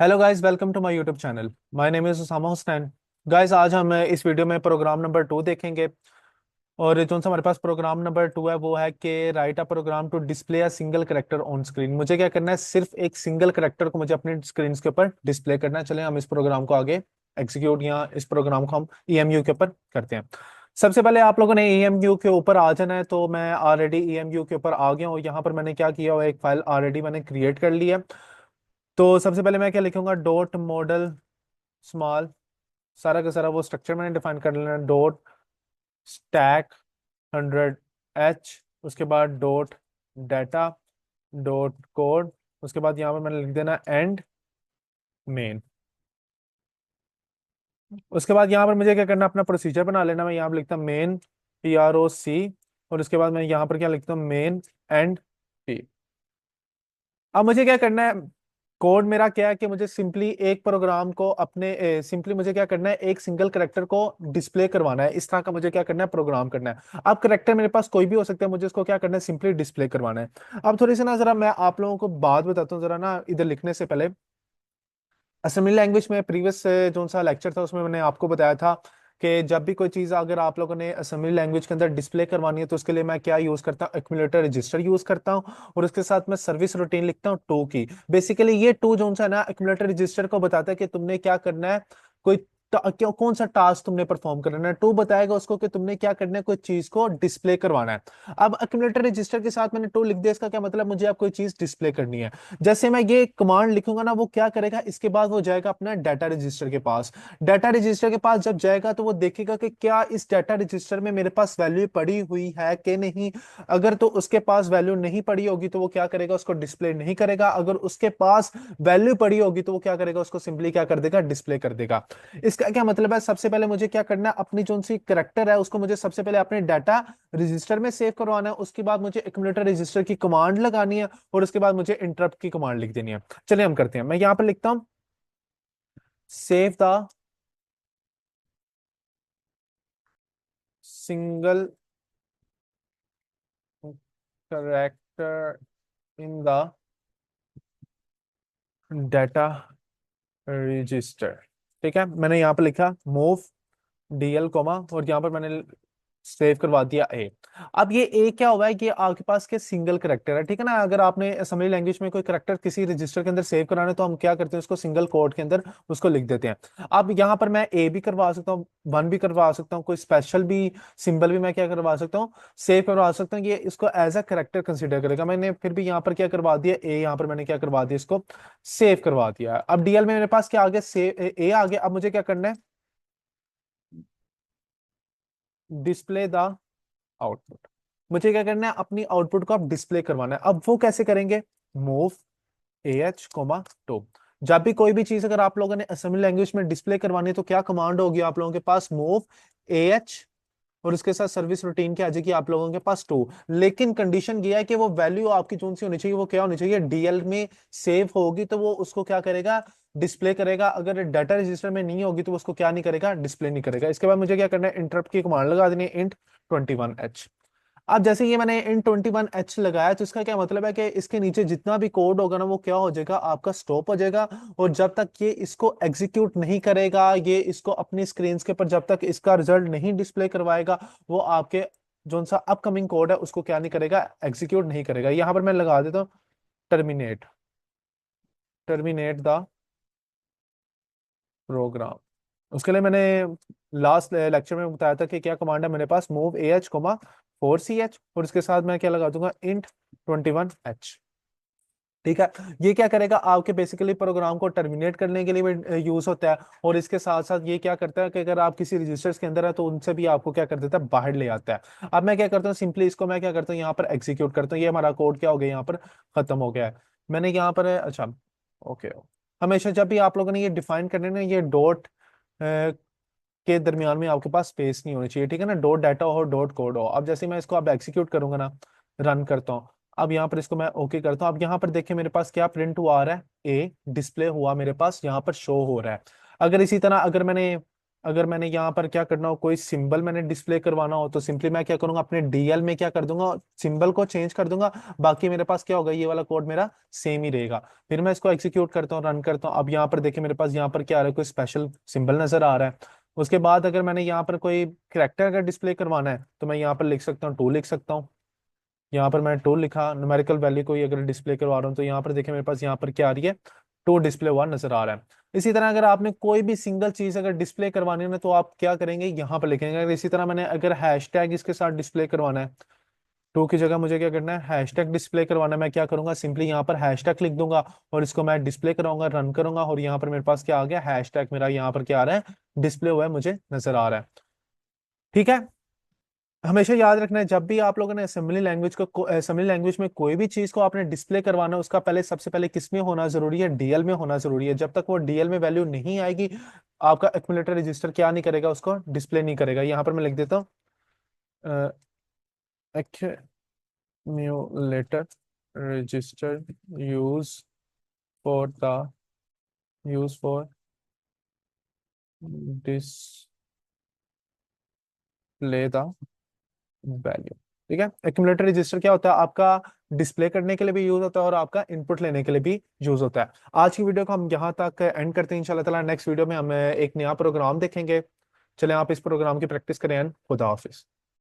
Hello guys, welcome to my YouTube channel. My name is Usama Hussain. Guys, आज हम इस video में प्रोग्राम नंबर 2 देखेंगे। और जो सा हमारे पास प्रोग्राम नंबर 2 है वो है कि write a program to display a single character on screen. मुझे क्या करना है, सिर्फ एक सिंगल करेक्टर को मुझे अपनी स्क्रीन के ऊपर डिस्प्ले करना है। चले हम इस प्रोग्राम को आगे एग्जीक्यूट, या इस प्रोग्राम को हम ईएमयू के ऊपर करते हैं। सबसे पहले आप लोगों ने ईएमयू के ऊपर आ जाना है। तो मैं ऑलरेडी ईएमयू के ऊपर आ गया हूँ। यहाँ पर मैंने क्या किया हुआ है, एक फाइल ऑलरेडी मैंने क्रिएट कर ली है। तो सबसे पहले मैं क्या लिखूंगा, डॉट मॉडल स्मॉल, सारा का सारा वो स्ट्रक्चर मैंने डिफाइन कर लेना। डॉट स्टैक 100H, उसके बाद डॉट डाटा डॉट कोड, उसके बाद यहाँ पर मैंने लिख देना एंड मेन। उसके बाद यहाँ पर मुझे क्या करना, अपना प्रोसीजर बना लेना। मैं यहाँ पर लिखता हूँ मेन PROC, और उसके बाद मैं यहाँ पर क्या लिखता हूँ, मेन एंड पी। अब मुझे क्या करना है, कोड मेरा क्या है कि मुझे सिंपली एक प्रोग्राम को अपने सिंपली मुझे क्या करना है, एक सिंगल करेक्टर को डिस्प्ले करवाना है। इस तरह का मुझे क्या करना है, प्रोग्राम करना है। अब करेक्टर मेरे पास कोई भी हो सकता है, मुझे इसको क्या करना है, सिंपली डिस्प्ले करवाना है। अब थोड़ी सी ना जरा मैं आप लोगों को बात बताता हूँ जरा ना, इधर लिखने से पहले। असेंबली लैंग्वेज में प्रीवियस जो सा लेक्चर था उसमें मैंने आपको बताया था कि जब भी कोई चीज़ अगर आप लोगों ने असेंबली लैंग्वेज के अंदर डिस्प्ले करवानी है तो उसके लिए मैं क्या यूज़ करता हूँ, एक्यूमुलेटर रजिस्टर यूज़ करता हूँ। और उसके साथ मैं सर्विस रूटीन लिखता हूँ टू की। बेसिकली ये टू जो सा है ना, एक्यूमुलेटर रजिस्टर को बताता है कि तुमने क्या करना है, कोई क्यों कौन सा टास्क तुमने परफॉर्म करना है। टू बताएगा उसको कि तुमने क्या करना है, कोई चीज को डिस्प्ले करवाना है। अब एक्यूमुलेटर रजिस्टर के साथ मैंने टू लिख दिया, इसका क्या मतलब, मुझे अब कोई चीज डिस्प्ले करनी है। जैसे मैं ये कमांड लिखूंगा ना, वो क्या करेगा, इसके बाद वो जाएगा अपना डाटा रजिस्टर के पास। डाटा रजिस्टर के पास जब जाएगा तो वो देखेगा कि क्या इस डाटा रजिस्टर में मेरे पास वैल्यू पड़ी हुई है कि नहीं। अगर तो उसके पास वैल्यू नहीं पड़ी होगी तो वो क्या करेगा, उसको डिस्प्ले नहीं करेगा। अगर उसके पास वैल्यू पड़ी होगी तो वो क्या करेगा, उसको सिंपली क्या कर देगा, डिस्प्ले कर देगा। इसका क्या मतलब है, सबसे पहले मुझे क्या करना है, अपनी जो सी करेक्टर है उसको मुझे सबसे पहले अपने डाटा रजिस्टर में सेव करवाना है। उसके बाद मुझे एक्यूमुलेटर रजिस्टर की कमांड लगानी है, और उसके बाद मुझे इंटरप्ट की कमांड लिख देनी है। चलिए हम करते हैं। मैं यहां पर लिखता हूं, save the single character in the data register. ठीक है, मैंने यहां पर लिखा मूव DL कोमा, और यहाँ पर मैंने सेव करवा दिया ए। अब ये ए क्या हुआ है कि आपके पास के सिंगल करेक्टर है। ठीक है ना, अगर आपने असेंबली लैंग्वेज में कोई करेक्टर किसी रजिस्टर के अंदर सेव कराना है तो हम क्या करते हैं, उसको सिंगल कोड के अंदर उसको लिख देते हैं। अब यहाँ पर मैं ए भी करवा सकता हूँ, वन भी करवा सकता हूँ, कोई स्पेशल भी सिंबल भी मैं क्या करवा सकता हूँ, सेव करवा सकता हूँ। ये इसको एज अ करेक्टर कंसिडर करेगा। मैंने फिर भी यहाँ पर क्या करवा दिया, ए यहाँ पर मैंने क्या करवा दिया, इसको सेव करवा दिया। अब DL में मेरे पास क्या आ गया, सेव ए आ गया। अब मुझे क्या करना है, डिस्प्ले द आउटपुट। मुझे क्या करना है, अपनी आउटपुट को अब डिस्प्ले करवाना है। अब वो कैसे करेंगे, मूव AH कोमा टू। जब भी कोई भी चीज अगर आप लोगों ने असेंबली लैंग्वेज में डिस्प्ले करवानी है तो क्या कमांड होगी आप लोगों के पास, मूव AH, और उसके साथ सर्विस रूटीन की आ जाएगी आप लोगों के पास टू। लेकिन कंडीशन ये है कि वो वैल्यू आपकी जो सी होनी चाहिए वो क्या होनी चाहिए, DL में सेव होगी तो वो उसको क्या करेगा, डिस्प्ले करेगा। अगर डाटा रजिस्टर में नहीं होगी तो वो उसको क्या नहीं करेगा, डिस्प्ले नहीं करेगा। इसके बाद मुझे क्या करना है, इंटरप्ट की कमांड लगा देनी है, इंट 21H। अब जैसे ये मैंने इन 21H लगाया तो इसका क्या मतलब है कि इसके नीचे जितना भी कोड होगा ना वो क्या हो जाएगा, आपका स्टॉप हो जाएगा। और जब तक ये इसको एग्जीक्यूट नहीं करेगा, ये इसको अपनी स्क्रीन के ऊपर जब तक इसका रिजल्ट नहीं डिस्प्ले करवाएगा, वो आपके जो सा अपकमिंग कोड है उसको क्या नहीं करेगा, एग्जीक्यूट नहीं करेगा। यहां पर मैं लगा देता हूँ टर्मिनेट, टर्मिनेट द प्रोग्राम। उसके लिए मैंने लास्ट लेक्चर में बताया था कि क्या कमांड है मेरे पास, मूव AH कोमा 4CH, और इसके साथ मैं क्या लगा दूंगा, इंट 21H। ठीक है, ये क्या करेगा, आपके बेसिकली प्रोग्राम को टर्मिनेट करने के लिए भी यूज होता है। और इसके साथ साथ ये क्या करता है कि अगर आप किसी रजिस्टर्स के अंदर है तो उनसे भी आपको क्या कर देता है, बाहर ले आता है। अब मैं क्या करता हूँ, सिंपली इसको मैं क्या करता हूँ, यहाँ पर एग्जीक्यूट करता हूँ। ये हमारा कोड क्या हो गया, यहाँ पर खत्म हो गया है। मैंने यहाँ पर अच्छा, ओके। हमेशा जब भी आप लोगों ने ये डिफाइन करने ना, ये डॉट के दरमियान में आपके पास स्पेस नहीं होनी चाहिए। ठीक है ना, डॉट डाटा हो डॉट कोड हो। अब जैसे मैं इसको अब एग्जीक्यूट करूंगा ना, रन करता हूँ। अब यहाँ पर इसको मैं ओके करता हूँ। अब यहाँ पर देखिए मेरे पास क्या प्रिंट हुआ आ रहा है, ए डिस्प्ले हुआ मेरे पास यहाँ पर शो हो रहा है। अगर इसी तरह अगर मैंने अगर मैंने यहाँ पर क्या करना हो, कोई सिंबल मैंने डिस्प्ले करवाना हो, तो सिंपली मैं क्या करूंगा, अपने डीएल में क्या कर दूंगा, सिंबल को चेंज कर दूंगा। बाकी मेरे पास क्या होगा, ये वाला कोड मेरा सेम ही रहेगा। फिर मैं इसको एग्जीक्यूट करता हूँ, रन करता हूँ। अब यहाँ पर देखिए मेरे पास यहाँ पर क्या आ रहा है, कोई स्पेशल सिंबल नजर आ रहा है। उसके बाद अगर मैंने यहाँ पर कोई करेक्टर अगर डिस्प्ले करवाना है, तो मैं यहाँ पर लिख सकता हूँ, टू लिख सकता हूँ। यहाँ पर मैं टू लिखा, न्यूमेरिकल वैल्यू को ही अगर डिस्प्ले करवा रहा हूँ, तो यहाँ पर देखिए मेरे पास यहाँ पर क्या आ रही है, टू डिस्प्ले हुआ नजर आ रहा है। इसी तरह अगर आपने कोई भी सिंगल चीज अगर डिस्प्ले करवानी है ना, तो आप क्या करेंगे, यहाँ पर लिखेंगे। अगर इसी तरह मैंने अगर हैशटैग इसके साथ डिस्प्ले करवाना है, टू की जगह मुझे क्या करना है, हैशटैग डिस्प्ले करवाना है, मैं क्या करूंगा, सिंपली यहाँ पर हैशटैग लिख दूंगा और इसको मैं डिस्प्ले कराऊंगा, रन करूंगा, और यहाँ पर मेरे पास क्या आ गया, हैशटैग मेरा यहाँ पर क्या आ रहा है, डिस्प्ले हुआ है, मुझे नजर आ रहा है। ठीक है। हमेशा याद रखना है, जब भी आप लोगों ने असेंबली लैंग्वेज में कोई भी चीज को आपने डिस्प्ले करवाना है, उसका पहले सबसे पहले किस में होना जरूरी है, डीएल में होना जरूरी है। जब तक वो डीएल में वैल्यू नहीं आएगी, आपका एक्यूमुलेटर रजिस्टर क्या नहीं करेगा, उसको डिस्प्ले नहीं करेगा। यहाँ पर मैं लिख देता हूँ, accumulator register use for the use for display the value. ठीक है। एक्यूमुलेटर रजिस्टर क्या होता है, आपका डिस्प्ले करने के लिए भी यूज होता है और आपका इनपुट लेने के लिए भी यूज होता है। आज की वीडियो को हम यहाँ तक एंड करते हैं। इंशाल्लाह ताला नेक्स्ट वीडियो में हम एक नया प्रोग्राम देखेंगे। चले आप इस प्रोग्राम की प्रैक्टिस करें। खुदा हाफिज।